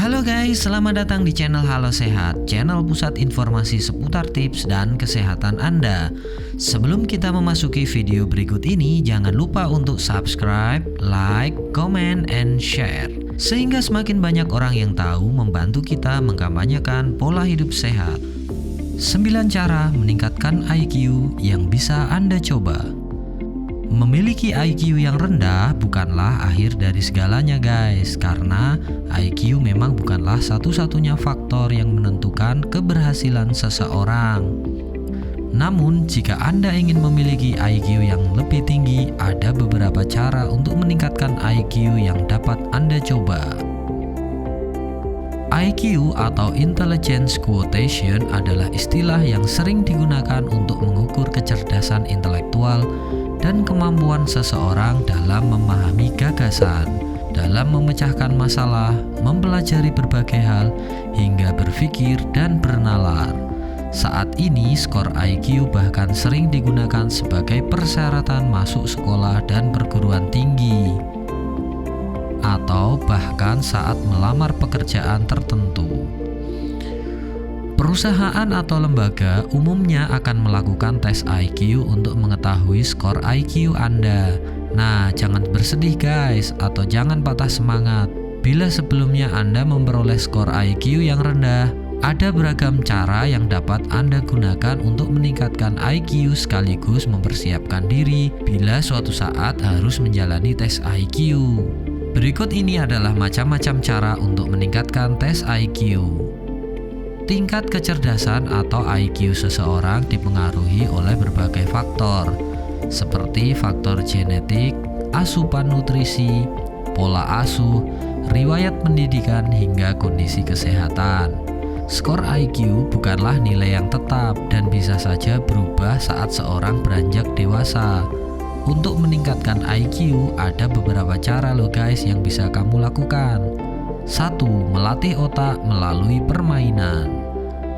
Halo guys, selamat datang di channel Halo Sehat, channel pusat informasi seputar tips dan kesehatan Anda. Sebelum kita memasuki video berikut ini, jangan lupa untuk subscribe, like, comment, and share. Sehingga semakin banyak orang yang tahu membantu kita mengkampanyekan pola hidup sehat. 9 cara meningkatkan IQ yang bisa Anda coba. Memiliki IQ yang rendah bukanlah akhir dari segalanya guys, karena IQ memang bukanlah satu-satunya faktor yang menentukan keberhasilan seseorang. Namun jika Anda ingin memiliki IQ yang lebih tinggi, ada beberapa cara untuk meningkatkan IQ yang dapat Anda coba. IQ atau Intelligence Quotient adalah istilah yang sering digunakan untuk mengukur kecerdasan intelektual dan kemampuan seseorang dalam memahami gagasan, dalam memecahkan masalah, mempelajari berbagai hal, hingga berpikir dan bernalar. Saat ini, skor IQ bahkan sering digunakan sebagai persyaratan masuk sekolah dan perguruan tinggi, atau bahkan saat melamar pekerjaan tertentu. Perusahaan atau lembaga umumnya akan melakukan tes IQ untuk mengetahui skor IQ Anda. Nah, jangan bersedih guys, atau jangan patah semangat. Bila sebelumnya Anda memperoleh skor IQ yang rendah, ada beragam cara yang dapat Anda gunakan untuk meningkatkan IQ sekaligus mempersiapkan diri bila suatu saat harus menjalani tes IQ. Berikut ini adalah macam-macam cara untuk meningkatkan tes IQ. Tingkat kecerdasan atau IQ seseorang dipengaruhi oleh berbagai faktor, seperti faktor genetik, asupan nutrisi, pola asuh, riwayat pendidikan, hingga kondisi kesehatan. Skor IQ bukanlah nilai yang tetap dan bisa saja berubah saat seorang beranjak dewasa. Untuk meningkatkan IQ, ada beberapa cara loh guys yang bisa kamu lakukan. 1. Melatih otak melalui permainan.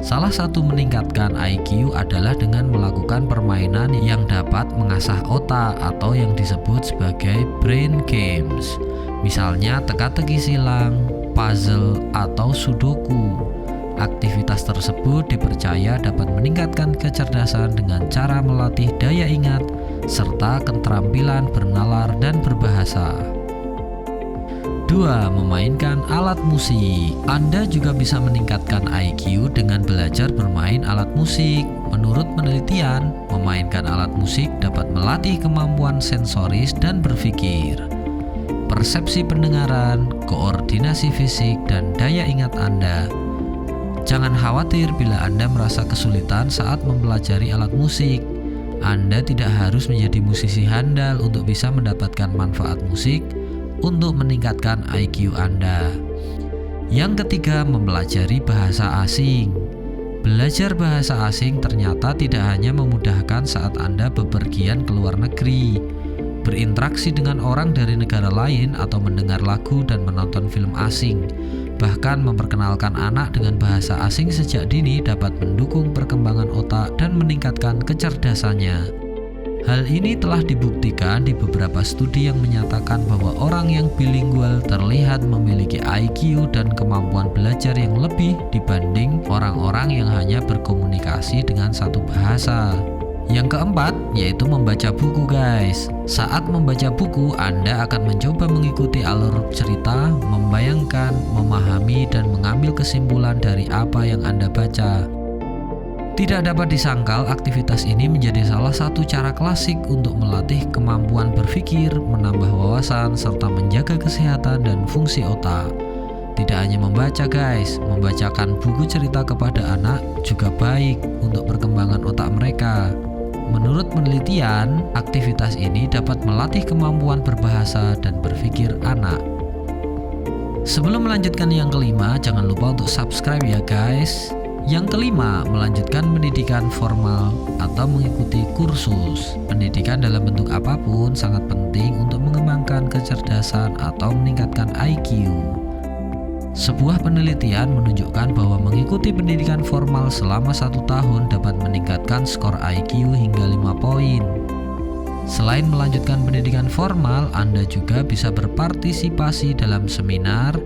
Salah satu meningkatkan IQ adalah dengan melakukan permainan yang dapat mengasah otak atau yang disebut sebagai brain games. Misalnya teka-teki silang, puzzle, atau sudoku. Aktivitas tersebut dipercaya dapat meningkatkan kecerdasan dengan cara melatih daya ingat serta keterampilan bernalar dan berbahasa. 2. Memainkan alat musik. Anda juga bisa meningkatkan IQ dengan belajar bermain alat musik. Menurut penelitian, memainkan alat musik dapat melatih kemampuan sensoris dan berpikir, persepsi pendengaran, koordinasi fisik, dan daya ingat Anda. Jangan khawatir bila Anda merasa kesulitan saat mempelajari alat musik. Anda tidak harus menjadi musisi handal untuk bisa mendapatkan manfaat musik untuk meningkatkan IQ Anda. Yang ketiga, mempelajari bahasa asing. Belajar bahasa asing ternyata tidak hanya memudahkan saat Anda bepergian ke luar negeri, berinteraksi dengan orang dari negara lain, atau mendengar lagu dan menonton film asing. Bahkan memperkenalkan anak dengan bahasa asing sejak dini dapat mendukung perkembangan otak dan meningkatkan kecerdasannya. Hal ini telah dibuktikan di beberapa studi yang menyatakan bahwa orang yang bilingual terlihat memiliki IQ dan kemampuan belajar yang lebih dibanding orang-orang yang hanya berkomunikasi dengan satu bahasa. Yang keempat, yaitu membaca buku guys. Saat membaca buku, Anda akan mencoba mengikuti alur cerita, membayangkan, memahami, dan mengambil kesimpulan dari apa yang Anda baca. Tidak dapat disangkal, aktivitas ini menjadi salah satu cara klasik untuk melatih kemampuan berpikir, menambah wawasan, serta menjaga kesehatan dan fungsi otak. Tidak hanya membaca guys, membacakan buku cerita kepada anak juga baik untuk perkembangan otak mereka. Menurut penelitian, aktivitas ini dapat melatih kemampuan berbahasa dan berpikir anak. Sebelum melanjutkan yang kelima, jangan lupa untuk subscribe ya guys. Yang kelima, melanjutkan pendidikan formal atau mengikuti kursus. Pendidikan dalam bentuk apapun sangat penting untuk mengembangkan kecerdasan atau meningkatkan IQ. Sebuah penelitian menunjukkan bahwa mengikuti pendidikan formal selama 1 tahun dapat meningkatkan skor IQ hingga 5 poin. Selain melanjutkan pendidikan formal, Anda juga bisa berpartisipasi dalam seminar,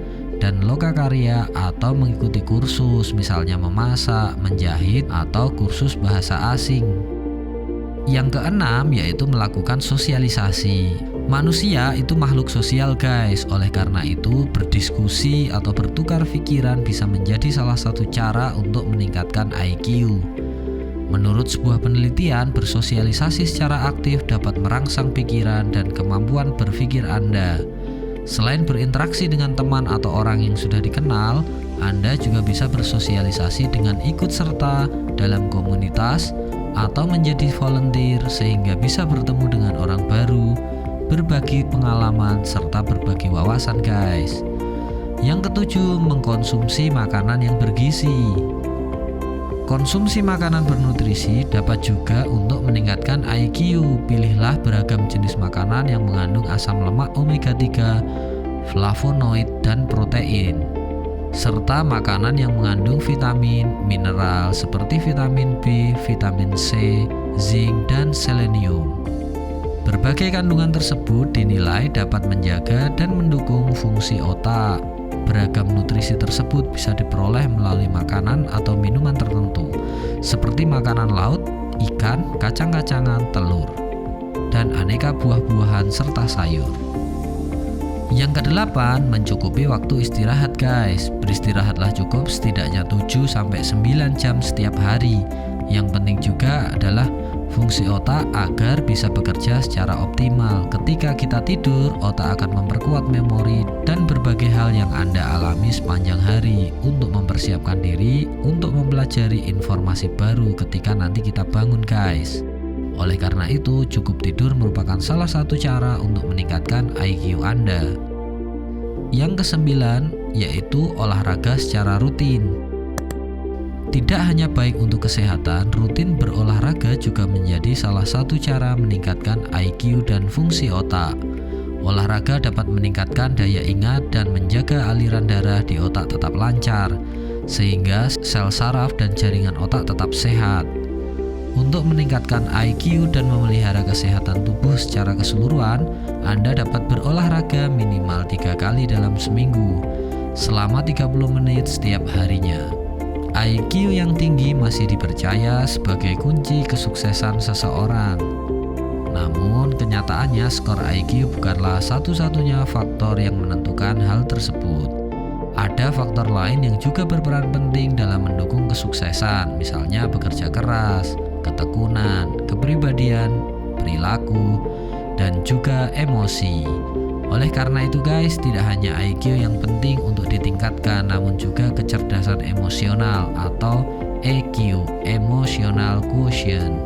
dan lokakarya atau mengikuti kursus misalnya memasak, menjahit, atau kursus bahasa asing. Yang keenam yaitu melakukan sosialisasi. Manusia itu makhluk sosial guys, oleh karena itu berdiskusi atau bertukar pikiran bisa menjadi salah satu cara untuk meningkatkan IQ. Menurut sebuah penelitian, bersosialisasi secara aktif dapat merangsang pikiran dan kemampuan berpikir Anda. Selain berinteraksi dengan teman atau orang yang sudah dikenal, Anda juga bisa bersosialisasi dengan ikut serta dalam komunitas atau menjadi volunteer sehingga bisa bertemu dengan orang baru, berbagi pengalaman, serta berbagi wawasan guys. Yang ketujuh, mengkonsumsi makanan yang bergizi. Konsumsi makanan bernutrisi dapat juga untuk meningkatkan IQ. Pilihlah beragam jenis makanan yang mengandung asam lemak omega 3, flavonoid, dan protein, serta makanan yang mengandung vitamin, mineral seperti vitamin B, vitamin C, zinc, dan selenium. Berbagai kandungan tersebut dinilai dapat menjaga dan mendukung fungsi otak. Beragam nutrisi tersebut bisa diperoleh melalui makanan atau minuman tertentu, seperti makanan laut, ikan, kacang-kacangan, telur, dan aneka buah-buahan serta sayur. Yang kedelapan, mencukupi waktu istirahat guys. Beristirahatlah cukup setidaknya 7-9 jam setiap hari. Yang penting juga adalah fungsi otak agar bisa bekerja secara optimal. Ketika kita tidur, otak akan memperkuat memori dan berbagai hal yang Anda alami sepanjang hari untuk mempersiapkan diri untuk mempelajari informasi baru ketika nanti kita bangun guys. Oleh karena itu, cukup tidur merupakan salah satu cara untuk meningkatkan IQ Anda. Yang kesembilan, yaitu olahraga secara rutin. Tidak hanya baik untuk kesehatan, rutin berolahraga juga menjadi salah satu cara meningkatkan IQ dan fungsi otak. Olahraga dapat meningkatkan daya ingat dan menjaga aliran darah di otak tetap lancar, sehingga sel saraf dan jaringan otak tetap sehat. Untuk meningkatkan IQ dan memelihara kesehatan tubuh secara keseluruhan, Anda dapat berolahraga minimal 3 kali dalam seminggu, selama 30 menit setiap harinya. IQ yang tinggi masih dipercaya sebagai kunci kesuksesan seseorang. Namun, kenyataannya skor IQ bukanlah satu-satunya faktor yang menentukan hal tersebut. Ada faktor lain yang juga berperan penting dalam mendukung kesuksesan, misalnya bekerja keras, ketekunan, kepribadian, perilaku, dan juga emosi. Oleh karena itu guys, tidak hanya IQ yang penting untuk ditingkatkan, namun juga kecerdasan emosional atau EQ, Emotional Quotient.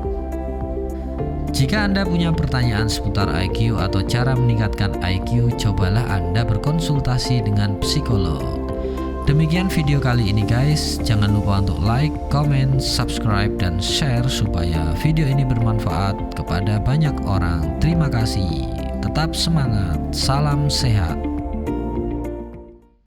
Jika Anda punya pertanyaan seputar IQ atau cara meningkatkan IQ, cobalah Anda berkonsultasi dengan psikolog. Demikian video kali ini guys, jangan lupa untuk like, comment, subscribe, dan share supaya video ini bermanfaat kepada banyak orang. Terima kasih, tetap semangat, salam sehat.